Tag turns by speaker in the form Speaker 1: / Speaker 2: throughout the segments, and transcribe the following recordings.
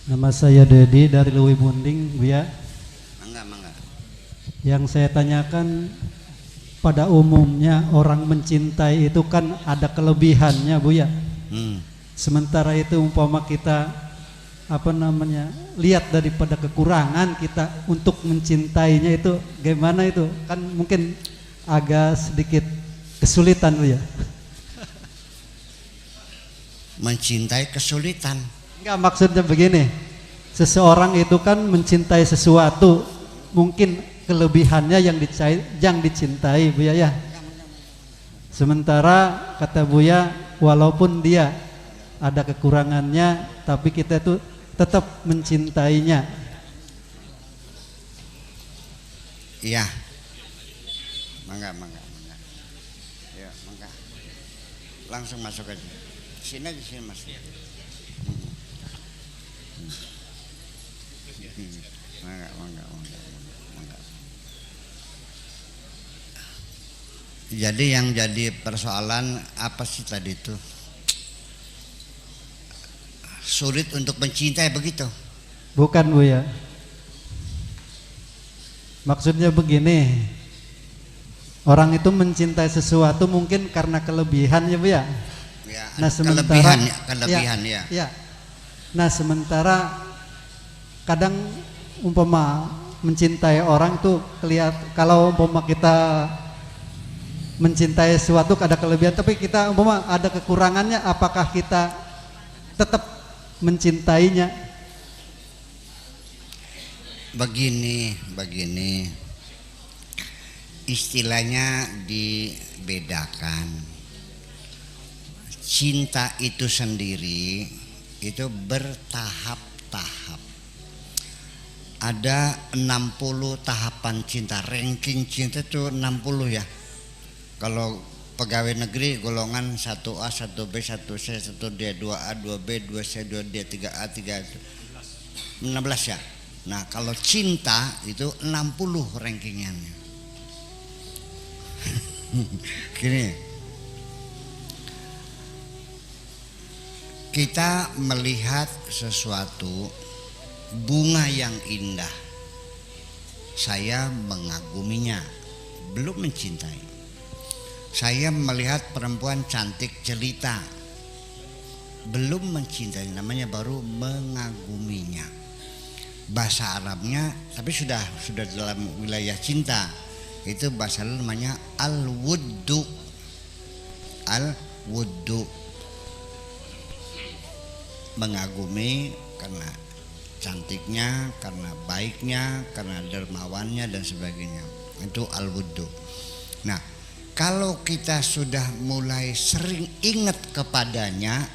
Speaker 1: Nama saya Dedi dari Lewi Bunding, Bu ya.
Speaker 2: Mangga.
Speaker 1: Yang saya tanyakan, pada umumnya orang mencintai itu kan ada kelebihannya, Bu ya. Sementara itu umpama kita lihat daripada kekurangan kita untuk mencintainya itu gimana itu? Kan mungkin agak sedikit kesulitan, Bu ya.
Speaker 2: Mencintai kesulitan.
Speaker 1: Enggak, maksudnya begini, seseorang itu kan mencintai sesuatu, mungkin kelebihannya yang dicintai, Bu ya. Sementara kata Buya, walaupun dia ada kekurangannya, tapi kita itu tetap mencintainya.
Speaker 2: Iya. Mangga. Ya, mangga. Langsung masuk aja. Sini masuk. Mangga. Jadi yang jadi persoalan apa sih tadi itu? Sulit untuk mencintai begitu?
Speaker 1: Bukan, Bu ya. Maksudnya begini, orang itu mencintai sesuatu mungkin karena kelebihan, ya Bu ya.
Speaker 2: Ya,
Speaker 1: Nah sementara
Speaker 2: kelebihan ya.
Speaker 1: Ya. Nah sementara kadang umpama mencintai orang tuh kalau umpama kita mencintai sesuatu ada kelebihan, tapi kita umpama ada kekurangannya, apakah kita tetap mencintainya?
Speaker 2: Begini, istilahnya dibedakan. Cinta itu sendiri itu bertahap-tahap. Ada 60 tahapan cinta, ranking cinta itu 60 ya. Kalau pegawai negeri golongan 1A, 1B, 1C, 1D, 2A, 2B, 2C, 2D, 3A, 3 16 ya. Nah, kalau cinta itu 60 rankingnya. Gini. Kita melihat sesuatu bunga yang indah. Saya mengaguminya, belum mencintai. Saya melihat perempuan cantik jelita, belum mencintai, namanya baru mengaguminya. Bahasa Arabnya, tapi sudah dalam wilayah cinta. Itu bahasa Arab namanya al-wuddu. Al-wuddu. Mengagumi karena cantiknya, karena baiknya, karena dermawannya dan sebagainya. Itu al-wuddu. Nah, kalau kita sudah mulai sering ingat kepadanya,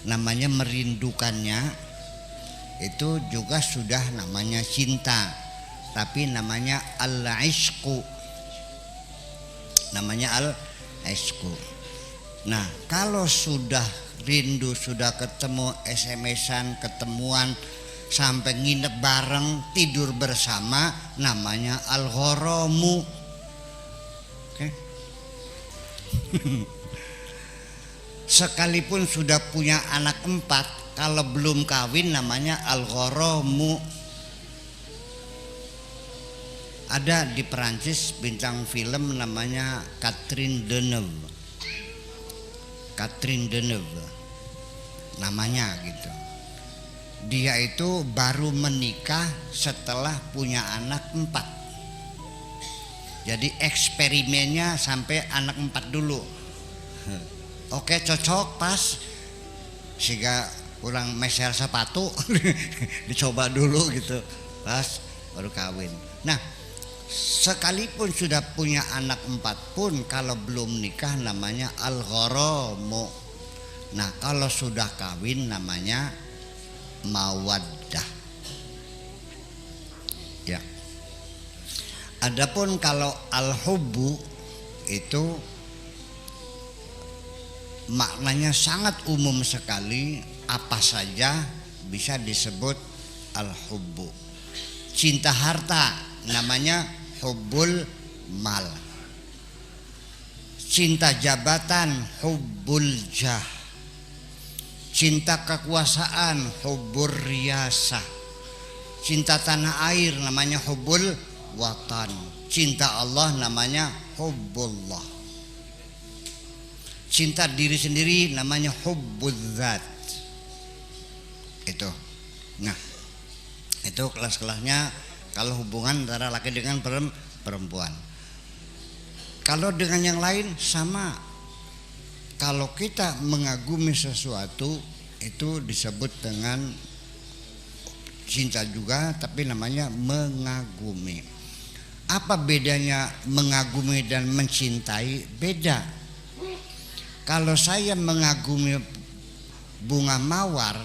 Speaker 2: namanya merindukannya, itu juga sudah namanya cinta, tapi namanya al-ishqu. Namanya al-ishqu. Nah, kalau sudah rindu, sudah ketemu, SMS-an, ketemuan, sampai nginep bareng, tidur bersama, namanya al-gharamu. Oke. Sekalipun sudah punya anak 4, kalau belum kawin namanya al-gharamu. Ada di Perancis bintang film namanya Catherine Deneuve. Catherine Deneuve namanya gitu. Dia itu baru menikah setelah punya anak 4. Jadi eksperimennya sampai anak 4 dulu. Oke, cocok pas, sehingga kurang meser sepatu dicoba dulu gitu, pas baru kawin. Nah, sekalipun sudah punya anak 4 pun kalau belum nikah namanya al-gharamu. Nah, kalau sudah kawin namanya mawaddah. Ya. Adapun kalau al-hubbu itu maknanya sangat umum sekali, apa saja bisa disebut al-hubbu. Cinta harta namanya hubbul mal. Cinta jabatan hubbul jah. Cinta kekuasaan, hubbur riyasah. Cinta tanah air namanya hubbul watan. Cinta Allah namanya hubbullah. Cinta diri sendiri namanya hubbul-dzat. Itu. Nah, itu kelas-kelasnya kalau hubungan antara laki dengan perempuan. Kalau dengan yang lain sama. Kalau kita mengagumi sesuatu itu disebut dengan cinta juga, tapi namanya mengagumi. Apa bedanya mengagumi dan mencintai? Beda. Kalau saya mengagumi bunga mawar,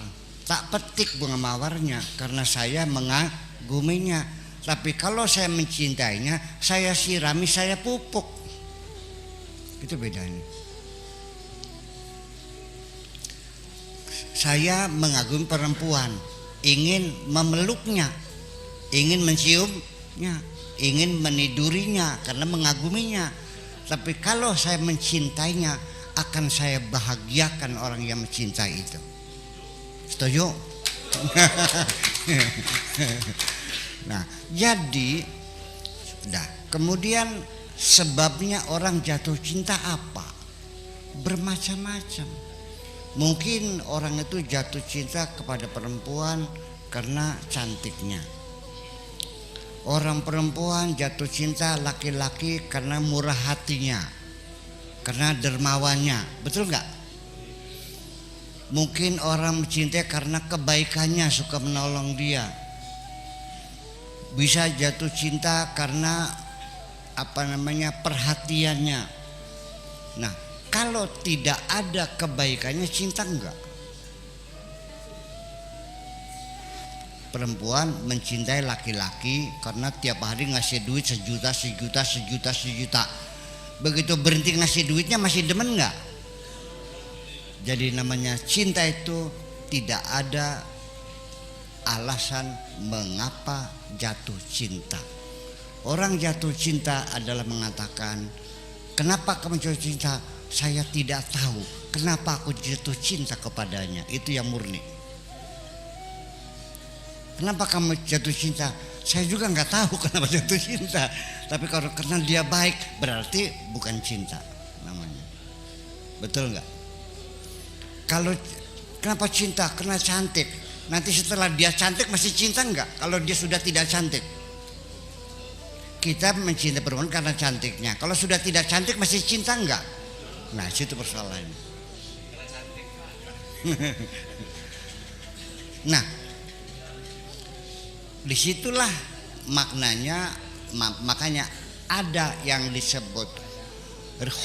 Speaker 2: tak petik bunga mawarnya karena saya mengaguminya. Tapi kalau saya mencintainya, saya sirami, saya pupuk. Itu bedanya. Saya mengagumi perempuan, ingin memeluknya, ingin menciumnya, ingin menidurinya karena mengaguminya. Tapi kalau saya mencintainya, akan saya bahagiakan orang yang mencintai itu. Setuju? Nah, jadi sudah. Kemudian sebabnya orang jatuh cinta apa? Bermacam-macam. Mungkin orang itu jatuh cinta kepada perempuan karena cantiknya. Orang perempuan jatuh cinta laki-laki karena murah hatinya, karena dermawannya. Betul nggak? Mungkin orang mencintai karena kebaikannya, suka menolong dia. Bisa jatuh cinta karena perhatiannya. Nah, kalau tidak ada kebaikannya, cinta enggak. Perempuan mencintai laki-laki karena tiap hari ngasih duit sejuta. Begitu berhenti ngasih duitnya masih demen enggak? Jadi namanya cinta itu tidak ada alasan mengapa jatuh cinta. Orang jatuh cinta adalah mengatakan, kenapa kamu jatuh cinta? Saya tidak tahu kenapa aku jatuh cinta kepadanya. Itu yang murni. Kenapa kamu jatuh cinta? Saya juga nggak tahu kenapa jatuh cinta. Tapi kalau karena dia baik, berarti bukan cinta namanya. Betul nggak? Kalau kenapa cinta? Karena cantik. Nanti setelah dia cantik masih cinta nggak? Kalau dia sudah tidak cantik. Kita mencintai perempuan karena cantiknya. Kalau sudah tidak cantik masih cinta nggak? Nah, situ persoalannya. Nah, disitulah maknanya. Makanya ada yang disebut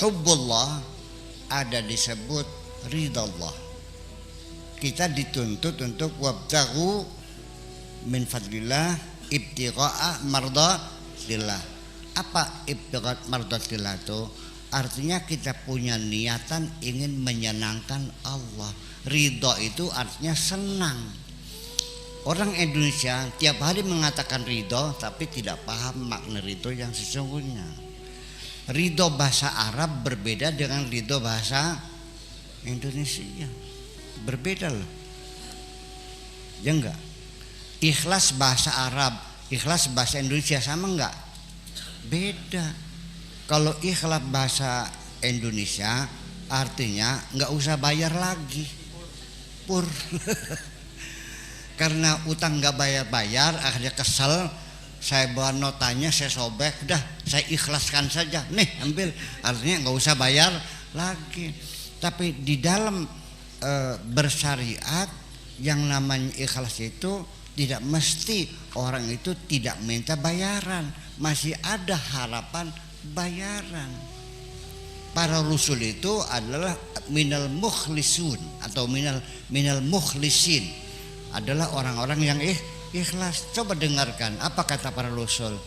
Speaker 2: hubbullah, ada disebut ridallah. Kita dituntut untuk wabtaghu min fadlillah ibtigha'a mardatillah. Apa ibtigha' mardatillah itu? Artinya kita punya niatan ingin menyenangkan Allah. Ridho itu artinya senang. Orang Indonesia tiap hari mengatakan ridho, tapi tidak paham makna ridho yang sesungguhnya. Ridho bahasa Arab berbeda dengan ridho bahasa Indonesia. Berbeda loh. Ya enggak? Ikhlas bahasa Arab, ikhlas bahasa Indonesia sama enggak? Beda. Kalau ikhlas bahasa Indonesia artinya nggak usah bayar lagi, pur. Karena utang nggak bayar, akhirnya kesel. Saya bawa notanya, saya sobek, dah saya ikhlaskan saja. Nih ambil, artinya nggak usah bayar lagi. Tapi di dalam bersyariat yang namanya ikhlas itu tidak mesti orang itu tidak minta bayaran, masih ada harapan bayaran. Para rasul itu adalah minal mukhlisun atau minal mukhlisin, adalah orang-orang yang ikhlas. Coba dengarkan apa kata para rasul.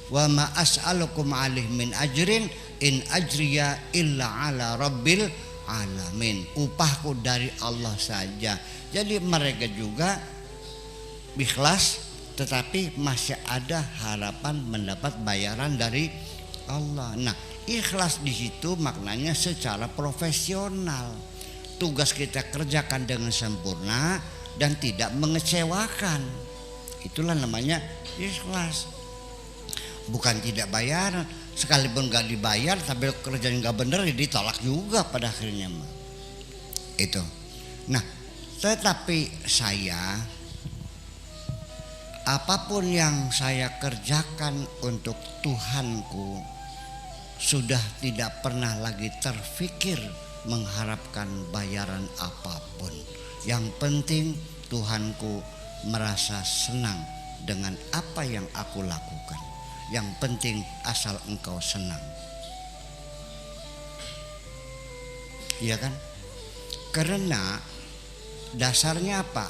Speaker 2: Wa ma as'alukum alaihi min ajrin in ajriya illa ala rabbil alamin. Upahku dari Allah saja. Jadi mereka juga ikhlas, tetapi masih ada harapan mendapat bayaran dari Allah. Nah, ikhlas di situ maknanya secara profesional, tugas kita kerjakan dengan sempurna dan tidak mengecewakan. Itulah namanya ikhlas. Bukan tidak bayar, sekalipun gak dibayar tapi kerjanya gak bener ya ditolak juga pada akhirnya. Itu. Nah, tetapi saya, apapun yang saya kerjakan untuk Tuhanku, sudah tidak pernah lagi terfikir mengharapkan bayaran apapun. Yang penting Tuhanku merasa senang dengan apa yang aku lakukan. Yang penting asal engkau senang. Iya kan? Karena dasarnya apa?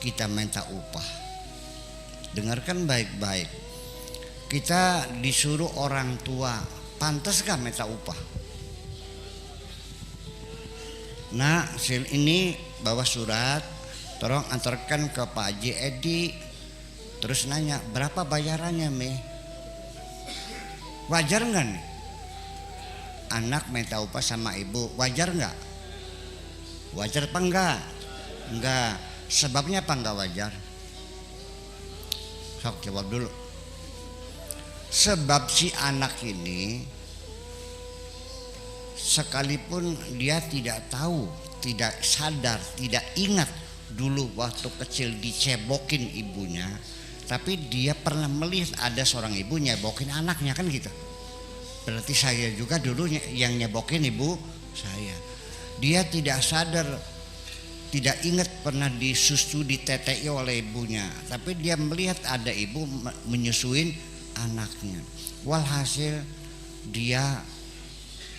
Speaker 2: Kita minta upah. Dengarkan baik-baik. Kita disuruh orang tua, pantas gak minta upah? Nah, ini bawa surat, tolong antarkan ke Pak Haji Edi. Terus nanya, berapa bayarannya Mi? Wajar nggak nih? Anak minta upah sama ibu, wajar nggak? Wajar apa enggak? Enggak. Sebabnya apa enggak wajar? Sok jawab dulu. Sebab si anak ini sekalipun dia tidak tahu, tidak sadar, tidak ingat dulu waktu kecil dicebokin ibunya, tapi dia pernah melihat ada seorang ibu nyebokin anaknya, kan gitu. Berarti saya juga dulu yang nyebokin ibu saya. Dia tidak sadar, tidak ingat pernah disusu, ditetei oleh ibunya, tapi dia melihat ada ibu menyusuin anaknya. Walhasil dia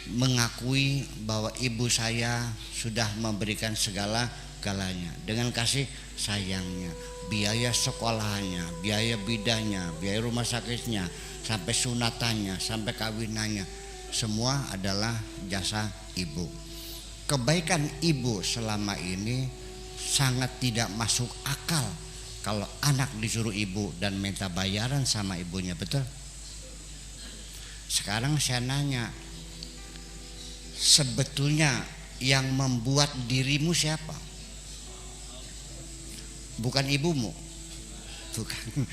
Speaker 2: mengakui bahwa ibu saya sudah memberikan segala-galanya dengan kasih sayangnya, biaya sekolahnya, biaya bidanya, biaya rumah sakitnya, sampai sunatannya, sampai kawinannya, semua adalah jasa ibu. Kebaikan ibu selama ini sangat tidak masuk akal kalau anak disuruh ibu dan minta bayaran sama ibunya, betul? Sekarang saya nanya, sebetulnya yang membuat dirimu siapa? Bukan ibumu, bukan.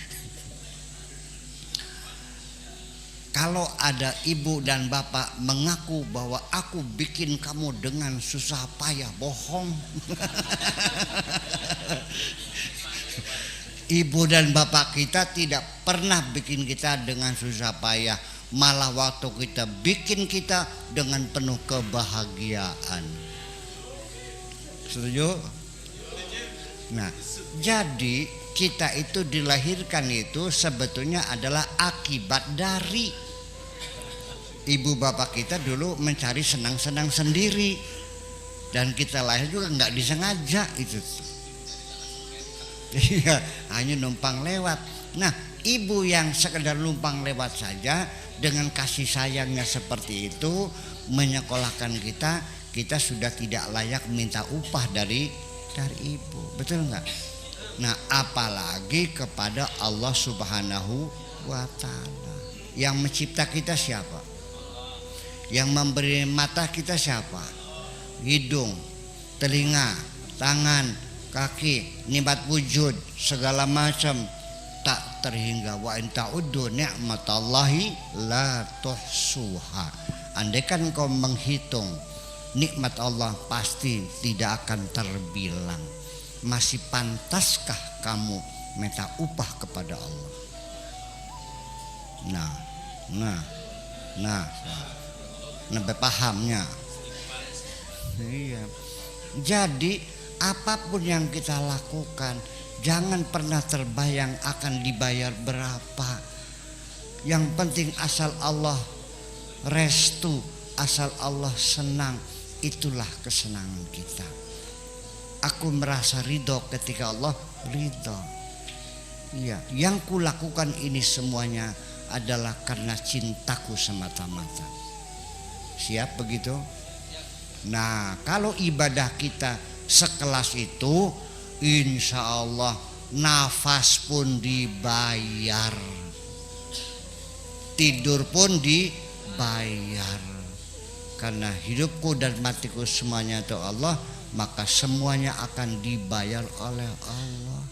Speaker 2: Kalau ada ibu dan bapak mengaku bahwa aku bikin kamu dengan susah payah, bohong. Ibu dan bapak kita tidak pernah bikin kita dengan susah payah. Malah waktu kita bikin kita dengan penuh kebahagiaan. Setuju? Nah, jadi kita itu dilahirkan itu sebetulnya adalah akibat dari ibu bapak kita dulu mencari senang-senang sendiri, dan kita lahir juga nggak disengaja itu. Iya, hanya numpang lewat. Nah, ibu yang sekedar numpang lewat saja dengan kasih sayangnya seperti itu menyekolahkan kita, kita sudah tidak layak minta upah dari ibu, betul nggak? Nah, apalagi kepada Allah Subhanahu wa Ta'ala. Yang mencipta kita siapa? Yang memberi mata kita siapa? Hidung, telinga, tangan, kaki, nikmat wujud, segala macam tak terhingga. Wa in ta'uddu ni'matallahi la tuhsuha. Andaikan kau menghitung nikmat Allah pasti tidak akan terbilang. Masih pantaskah kamu minta upah kepada Allah? Nah, pahamnya. Iya. Jadi apapun yang kita lakukan, jangan pernah terbayang akan dibayar berapa. Yang penting asal Allah restu, asal Allah senang, itulah kesenangan kita. Aku merasa ridho ketika Allah ridho. Iya, yang kulakukan ini semuanya adalah karena cintaku semata-mata. Siap begitu? Nah, kalau ibadah kita sekelas itu, insya Allah nafas pun dibayar, tidur pun dibayar. Karena hidupku dan matiku semuanya itu Allah, maka semuanya akan dibayar oleh Allah.